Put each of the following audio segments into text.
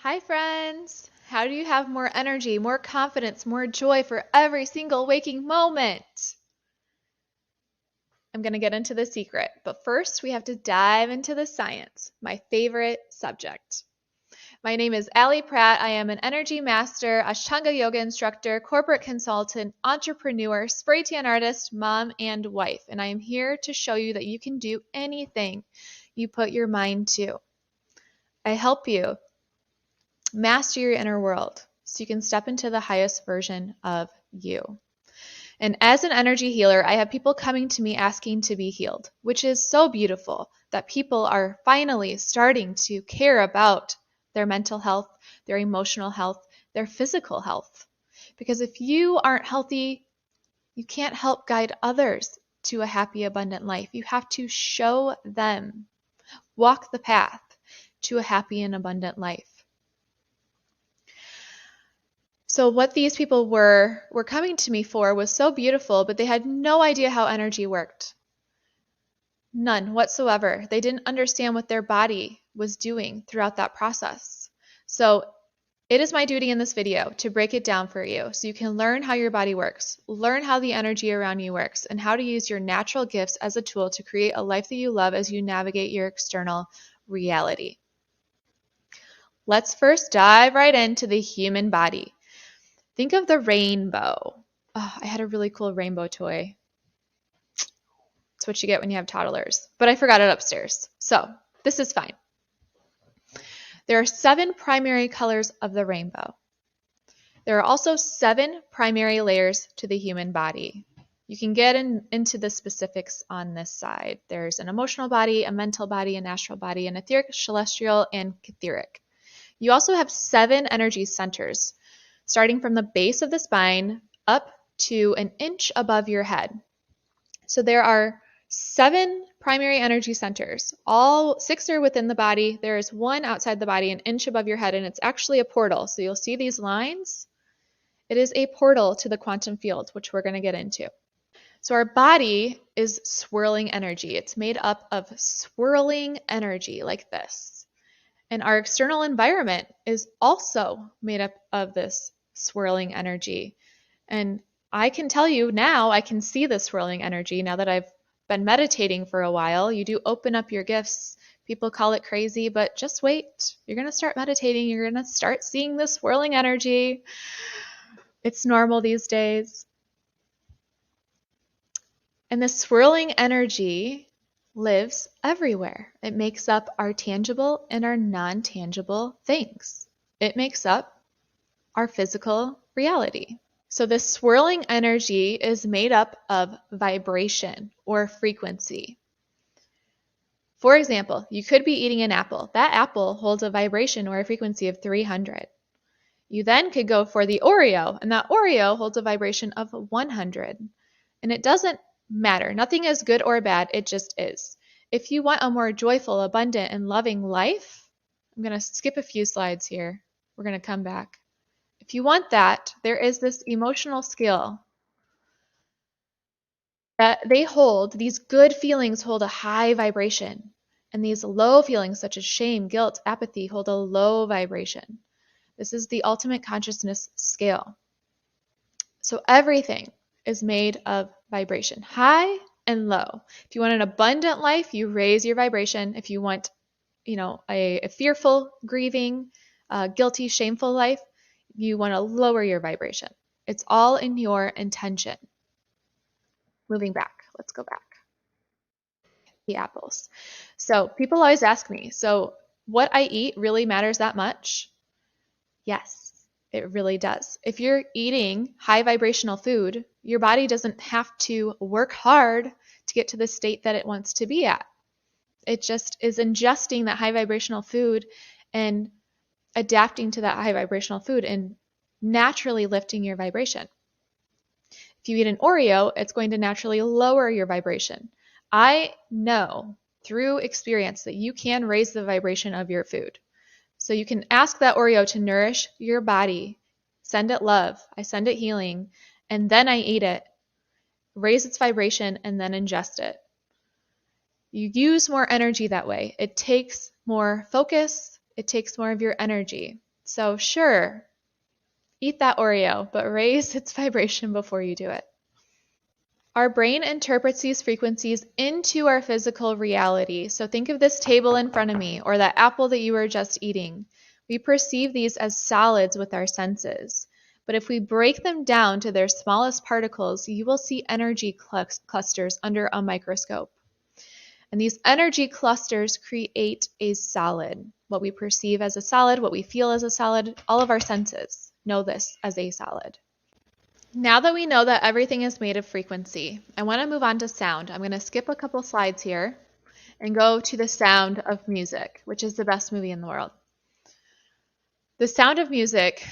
Hi, friends! How do you have more energy, more confidence, more joy for every single waking moment? I'm going to get into the secret, but first we have to dive into the science, my favorite subject. My name is Allie Pratt. I am an energy master, Ashtanga yoga instructor, corporate consultant, entrepreneur, spray tan artist, mom, and wife. And I am here to show you that you can do anything you put your mind to. I help you master your inner world so you can step into the highest version of you. And as an energy healer, I have people coming to me asking to be healed, which is so beautiful that people are finally starting to care about their mental health, their emotional health, their physical health. Because if you aren't healthy, you can't help guide others to a happy, abundant life. You have to show them, walk the path to a happy and abundant life. So what these people were coming to me for was so beautiful, but they had no idea how energy worked. None whatsoever. They didn't understand what their body was doing throughout that process. So it is my duty in this video to break it down for you so you can learn how your body works, learn how the energy around you works, and how to use your natural gifts as a tool to create a life that you love as you navigate your external reality. Let's first dive right into the human body. Think of the rainbow. Oh, I had a really cool rainbow toy. It's what you get when you have toddlers. But I forgot it upstairs. So this is fine. There are 7 primary colors of the rainbow. There are also 7 primary layers to the human body. You can get into the specifics on this side. There's an emotional body, a mental body, an astral body, an etheric, celestial, and etheric. You also have 7 energy centers, starting from the base of the spine up to an inch above your head. So there are 7 primary energy centers. All 6 are within the body. There is 1 outside the body, an inch above your head, and it's actually a portal. So you'll see these lines. It is a portal to the quantum field, which we're going to get into. So our body is swirling energy. It's made up of swirling energy like this. And our external environment is also made up of this swirling energy. And I can tell you now, I can see the swirling energy now that I've been meditating for a while. You do open up your gifts. People call it crazy, but just wait. You're going to start meditating. You're going to start seeing the swirling energy. It's normal these days. And the swirling energy lives everywhere. It makes up our tangible and our non-tangible things. It makes up our physical reality. So this swirling energy is made up of vibration or frequency. For example, you could be eating an apple. That apple holds a vibration or a frequency of 300. You then could go for the Oreo, and that Oreo holds a vibration of 100. And it doesn't matter. Nothing is good or bad. It just is. If you want a more joyful, abundant, and loving life, I'm going to skip a few slides here. We're going to come back. If you want that, there is this emotional skill that they hold. These good feelings hold a high vibration. And these low feelings, such as shame, guilt, apathy, hold a low vibration. This is the ultimate consciousness scale. So everything is made of vibration, high and low. If you want an abundant life, you raise your vibration. If you want, a fearful, grieving, guilty, shameful life, you want to lower your vibration. It's all in your intention. Moving back, let's go back. The apples. So people always ask me, so what I eat really matters that much? Yes. It really does. If you're eating high vibrational food, your body doesn't have to work hard to get to the state that it wants to be at. It just is ingesting that high vibrational food and adapting to that high vibrational food and naturally lifting your vibration. If you eat an Oreo, it's going to naturally lower your vibration. I know through experience that you can raise the vibration of your food. So you can ask that Oreo to nourish your body, send it love, I send it healing, and then I eat it, raise its vibration, and then ingest it. You use more energy that way. It takes more focus, it takes more of your energy. So sure, eat that Oreo, but raise its vibration before you do it. Our brain interprets these frequencies into our physical reality. So think of this table in front of me or that apple that you were just eating. We perceive these as solids with our senses. But if we break them down to their smallest particles, you will see energy clusters under a microscope. And these energy clusters create a solid. What we perceive as a solid, what we feel as a solid, all of our senses know this as a solid. Now that we know that everything is made of frequency, I want to move on to sound. I'm going to skip a couple slides here and go to the sound of music, which is the best movie in the world. The sound of music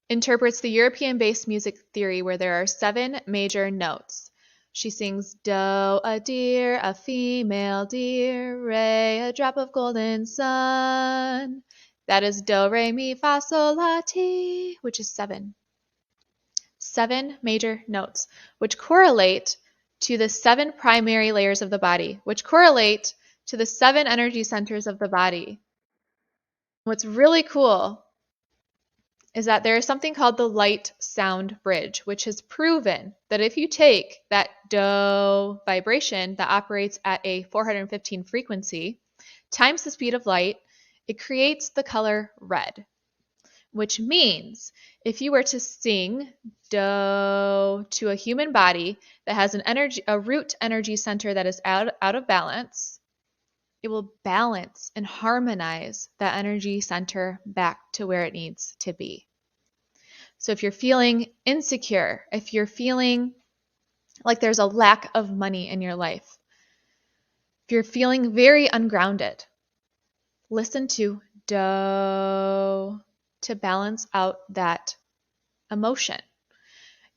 interprets the European-based music theory where there are 7 major notes. She sings do, a deer, a female deer, re, a drop of golden sun. That is do, re, mi, fa, sol, la, ti, which is 7. 7 major notes, which correlate to the 7 primary layers of the body, which correlate to the 7 energy centers of the body. What's really cool is that there is something called the light-sound bridge, which has proven that if you take that do vibration that operates at a 415 frequency times the speed of light, it creates the color red. Which means if you were to sing do to a human body that has a root energy center that is out of balance, it will balance and harmonize that energy center back to where it needs to be. So if you're feeling insecure, if you're feeling like there's a lack of money in your life, if you're feeling very ungrounded, listen to do to balance out that emotion.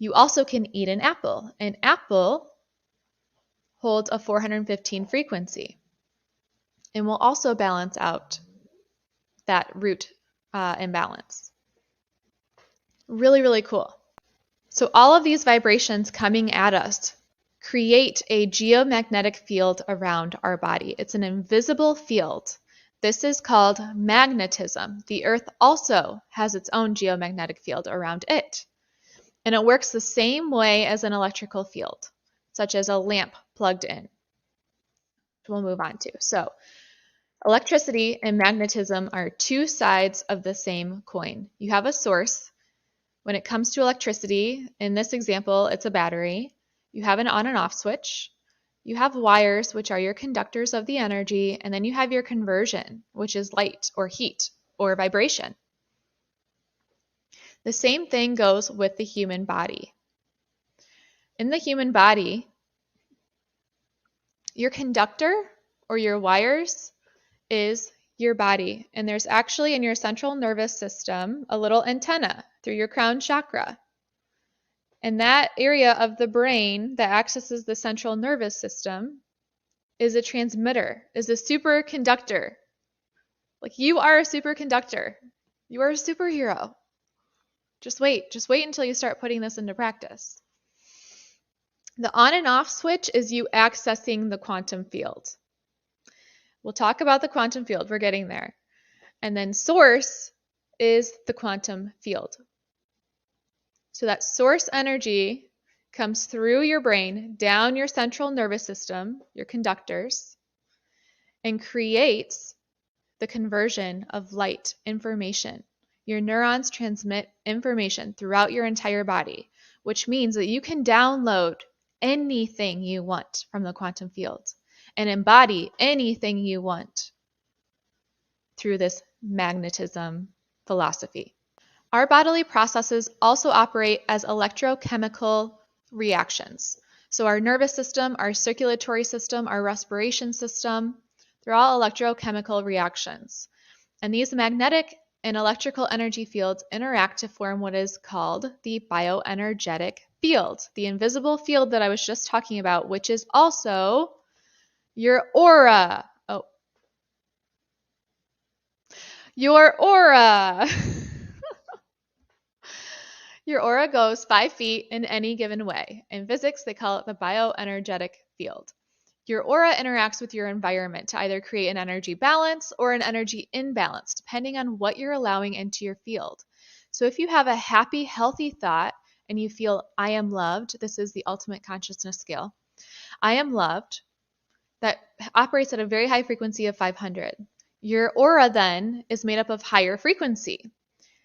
You also can eat an apple. An apple holds a 415 frequency and will also balance out that root imbalance. Really, really cool. So all of these vibrations coming at us create a geomagnetic field around our body. It's an invisible field. This is called magnetism. The Earth also has its own geomagnetic field around it. And it works the same way as an electrical field, such as a lamp plugged in. We'll move on to. So electricity and magnetism are 2 sides of the same coin. You have a source. When it comes to electricity, in this example, it's a battery. You have an on and off switch. You have wires, which are your conductors of the energy, and then you have your conversion, which is light or heat or vibration. The same thing goes with the human body. In the human body, your conductor or your wires is your body. And there's actually in your central nervous system a little antenna through your crown chakra. And that area of the brain that accesses the central nervous system is a transmitter, is a superconductor. Like you are a superconductor. You are a superhero. Just wait until you start putting this into practice. The on and off switch is you accessing the quantum field. We'll talk about the quantum field. We're getting there. And then source is the quantum field. So that source energy comes through your brain, down your central nervous system, your conductors, and creates the conversion of light information. Your neurons transmit information throughout your entire body, which means that you can download anything you want from the quantum field and embody anything you want through this magnetism philosophy. Our bodily processes also operate as electrochemical reactions. So our nervous system, our circulatory system, our respiration system, they're all electrochemical reactions. And these magnetic and electrical energy fields interact to form what is called the bioenergetic field, the invisible field that I was just talking about, which is also your aura. Oh, your aura. Your aura goes 5 feet in any given way. In physics, they call it the bioenergetic field. Your aura interacts with your environment to either create an energy balance or an energy imbalance, depending on what you're allowing into your field. So if you have a happy, healthy thought and you feel, I am loved, this is the ultimate consciousness scale, I am loved, that operates at a very high frequency of 500. Your aura then is made up of higher frequency.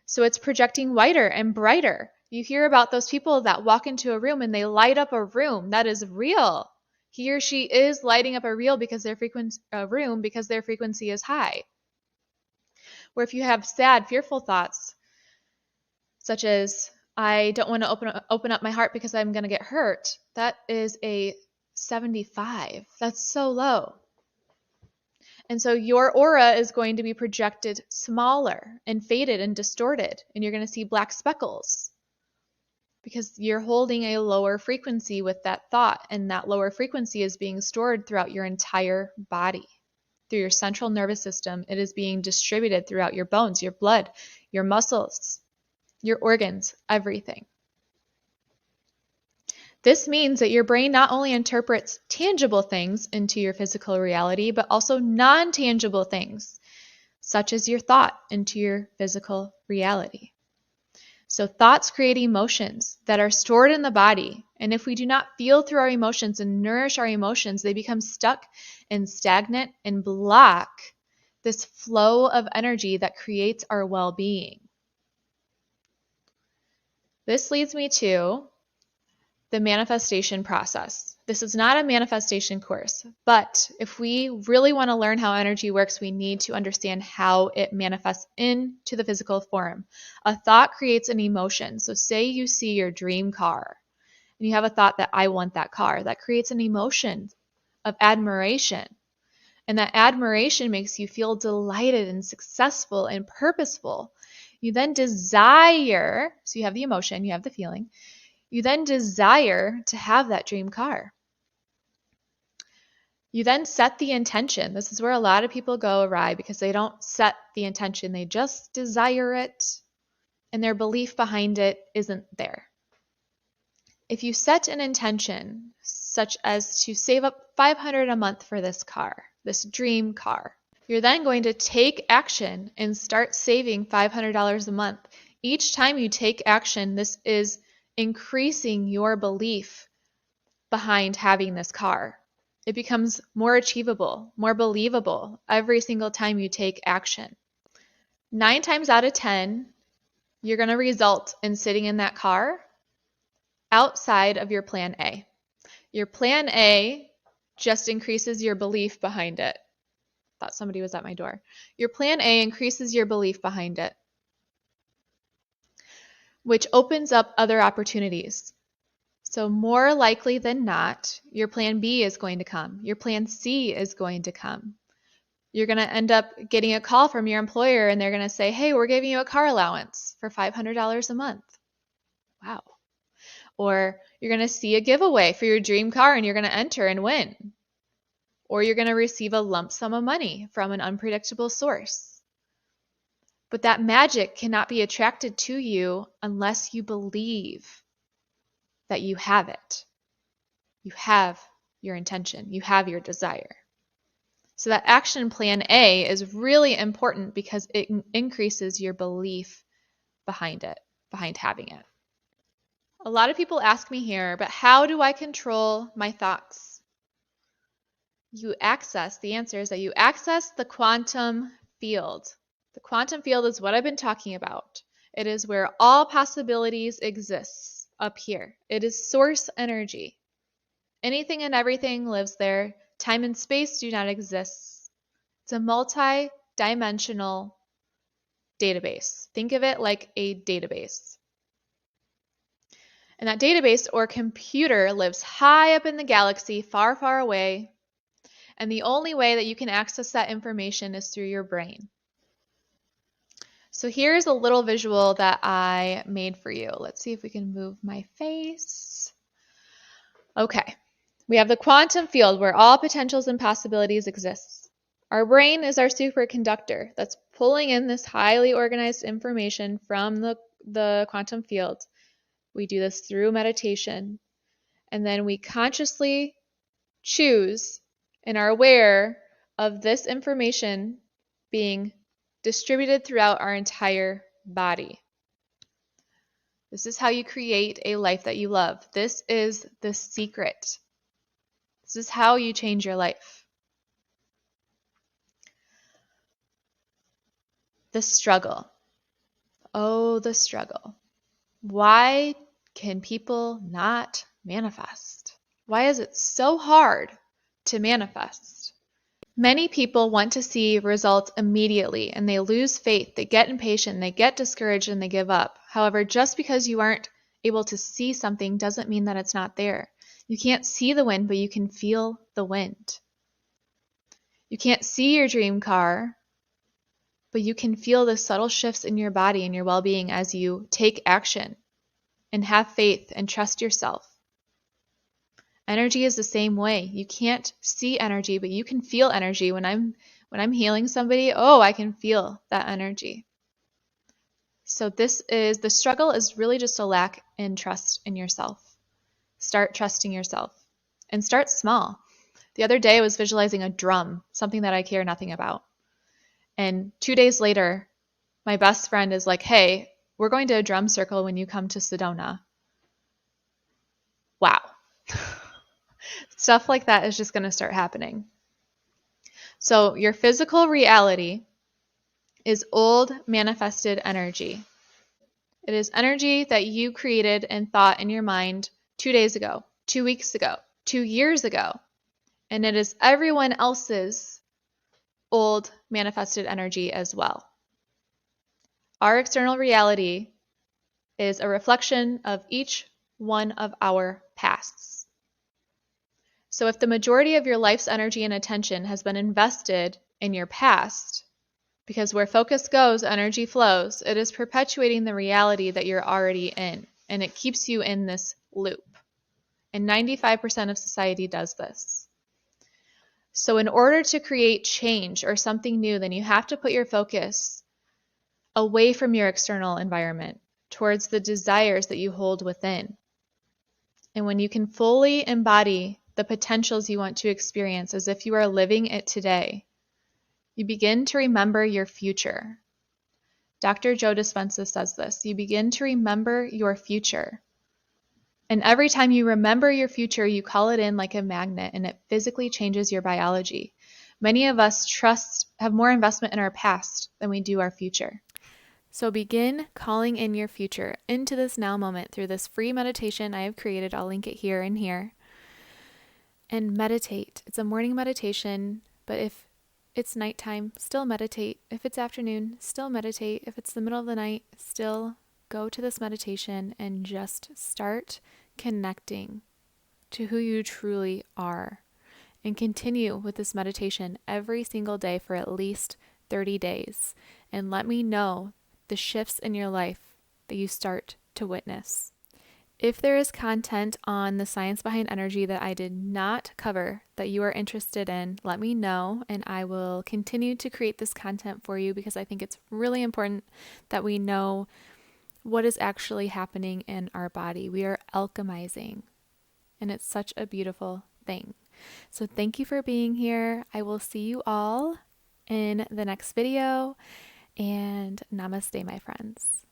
So it's projecting whiter and brighter. You hear about those people that walk into a room and they light up a room. That is real. He or she is lighting up a room because their frequency is high. Where if you have sad, fearful thoughts, such as, I don't want to open up my heart because I'm going to get hurt, that is a 75. That's so low. And so your aura is going to be projected smaller and faded and distorted, and you're going to see black speckles because you're holding a lower frequency with that thought, and that lower frequency is being stored throughout your entire body. Through your central nervous system, it is being distributed throughout your bones, your blood, your muscles, your organs, everything. This means that your brain not only interprets tangible things into your physical reality, but also non-tangible things, such as your thought, into your physical reality. So thoughts create emotions that are stored in the body, and if we do not feel through our emotions and nourish our emotions, they become stuck and stagnant and block this flow of energy that creates our well-being. This leads me to the manifestation process. This is not a manifestation course, but if we really want to learn how energy works, we need to understand how it manifests into the physical form. A thought creates an emotion. So say you see your dream car and you have a thought that I want that car. That creates an emotion of admiration. And that admiration makes you feel delighted and successful and purposeful. You then desire, so you have the emotion, you have the feeling, you then desire to have that dream car. You then set the intention. This is where a lot of people go awry because they don't set the intention. They just desire it, and their belief behind it isn't there. If you set an intention, such as to save up $500 a month for this car, this dream car, you're then going to take action and start saving $500 a month. Each time you take action, this is increasing your belief behind having this car. It becomes more achievable, more believable every single time you take action. 9 times out of 10, you're going to result in sitting in that car outside of your plan A. Your plan A just increases your belief behind it. Thought somebody was at my door. Your plan A increases your belief behind it, which opens up other opportunities. So more likely than not, your plan B is going to come. Your plan C is going to come. You're going to end up getting a call from your employer and they're going to say, hey, we're giving you a car allowance for $500 a month. Wow. Or you're going to see a giveaway for your dream car and you're going to enter and win. Or you're going to receive a lump sum of money from an unpredictable source. But that magic cannot be attracted to you unless you believe that you have it. You have your intention. You have your desire. So that action plan A is really important because it increases your belief behind it, behind having it. A lot of people ask me here, but how do I control my thoughts? The answer is that you access the quantum field. The quantum field is what I've been talking about. It is where all possibilities exist up here. It is source energy. Anything and everything lives there. Time and space do not exist. It's a multi-dimensional database. Think of it like a database. And that database or computer lives high up in the galaxy, far, far away. And the only way that you can access that information is through your brain. So here's a little visual that I made for you. Let's see if we can move my face. Okay. We have the quantum field where all potentials and possibilities exist. Our brain is our superconductor that's pulling in this highly organized information from the quantum field. We do this through meditation. And then we consciously choose and are aware of this information being distributed throughout our entire body. This is how you create a life that you love. This is the secret. This is how you change your life. The struggle. Oh, the struggle. Why can people not manifest? Why is it so hard to manifest? Many people want to see results immediately and they lose faith, they get impatient, they get discouraged, and they give up. However, just because you aren't able to see something doesn't mean that it's not there. You can't see the wind, but you can feel the wind. You can't see your dream car, but you can feel the subtle shifts in your body and your well-being as you take action and have faith and trust yourself. Energy is the same way. You can't see energy, but you can feel energy. When I'm healing somebody, I can feel that energy. So the struggle is really just a lack in trust in yourself. Start trusting yourself and start small. The other day I was visualizing a drum, something that I care nothing about. And 2 days later, my best friend is like, "Hey, we're going to a drum circle when you come to Sedona." Wow. Stuff like that is just going to start happening. So your physical reality is old manifested energy. It is energy that you created and thought in your mind 2 days ago, 2 weeks ago, 2 years ago. And it is everyone else's old manifested energy as well. Our external reality is a reflection of each one of our pasts. So if the majority of your life's energy and attention has been invested in your past, because where focus goes, energy flows, it is perpetuating the reality that you're already in, and it keeps you in this loop. And 95% of society does this. So in order to create change or something new, then you have to put your focus away from your external environment towards the desires that you hold within. And when you can fully embody the potentials you want to experience as if you are living it today, you begin to remember your future. Dr. Joe Dispenza says this. You begin to remember your future. And every time you remember your future, you call it in like a magnet, and it physically changes your biology. Many of us have more investment in our past than we do our future. So begin calling in your future into this now moment through this free meditation I have created. I'll link it here and here. And meditate. It's a morning meditation, but if it's nighttime, still meditate. If it's afternoon, still meditate. If it's the middle of the night, still go to this meditation and just start connecting to who you truly are. And continue with this meditation every single day for at least 30 days. And let me know the shifts in your life that you start to witness. If there is content on the science behind energy that I did not cover that you are interested in, let me know and I will continue to create this content for you because I think it's really important that we know what is actually happening in our body. We are alchemizing, and it's such a beautiful thing. So thank you for being here. I will see you all in the next video, and namaste, my friends.